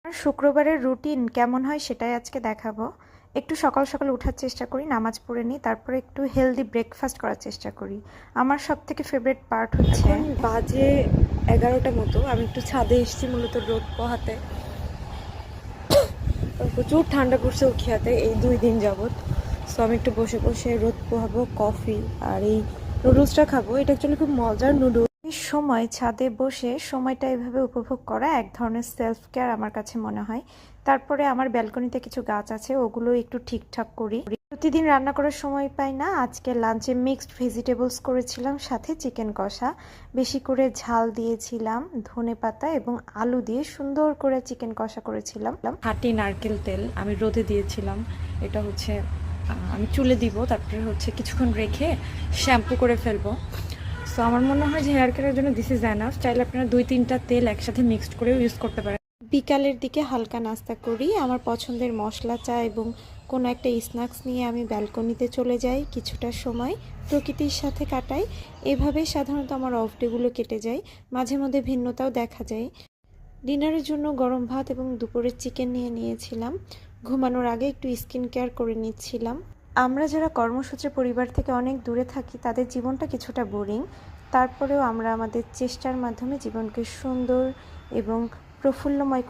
আমার শুক্রবারের রুটিন কেমন হয় সেটাই আজকে দেখাবো। একটু সকাল সকাল ওঠার চেষ্টা করি, নামাজ পড়ে নিই, তারপরে একটু হেলদি ব্রেকফাস্ট করার চেষ্টা করি। আমার সবথেকে ফেভারিট পার্ট হচ্ছে এখন বাজে 11টার মতো। আমি একটু ছাদে এসেছি মূলত রোদ পোহাতে। প্রচুর ঠান্ডা পড়ছে উখিয়াতে এই 2 দিন যাবৎ। সো আমি একটু বসে বসে রোদ পোহাবো, কফি আর এই নুডলসটা খাবো। এটা অ্যাকচুয়ালি খুব মজার নুডলস। এই সময় ছাদে বসে সময়টা এভাবে উপভোগ করা এক ধরনের সেলফ কেয়ার আমার কাছে মনে হয়। তারপরে আমার ব্যালকনিতে কিছু গাছ আছে, ওগুলো একটু ঠিকঠাক করি। প্রতিদিন রান্না করার সময় পাই না, আজকে লাঞ্চে মিক্সড ভেজিটেবলস করেছিলাম, সাথে চিকেন কষা। বেশি করে ঝাল দিয়েছিলাম, ধনেপাতা এবং আলু দিয়ে সুন্দর করে চিকেন কষা করেছিলাম। খাঁটি নারকেল তেল আমি রোদে দিয়েছিলাম। এটা হচ্ছে আমি চুলে দিব, তারপরে হচ্ছে কিছুক্ষণ রেখে শ্যাম্পু করে ফেলবো। সো আমার মনে হয় যে হেয়ার কেয়ারের জন্য দিস ইজ এনাফ। চাইলে আপনারা 2-3টা তেল একসাথে মিক্সড করেও ইউজ করতে পারেন। বিকালের দিকে হালকা নাস্তা করি, আমার পছন্দের মশলা চা এবং কোনো একটা স্ন্যাক্স নিয়ে আমি ব্যালকনিতে চলে যাই, কিছুটা সময় প্রকৃতির সাথে কাটাই। এভাবেই সাধারণত আমার অফ ডেগুলো কেটে যায়। মাঝে মধ্যে ভিন্নতাও দেখা যায়। ডিনারের জন্য গরম ভাত এবং দুপুরের চিকেন নিয়ে নিয়েছিলাম। ঘুমানোর আগে একটু স্কিন কেয়ার করে নিচ্ছিলাম। আমরা যারা কর্মসূত্রে পরিবার থেকে অনেক দূরে থাকি তাদের জীবনটা কিছুটা বোরিং। তারপরেও আমরা আমাদের চেষ্টার মাধ্যমে জীবনকে সুন্দর এবং প্রফুল্লময়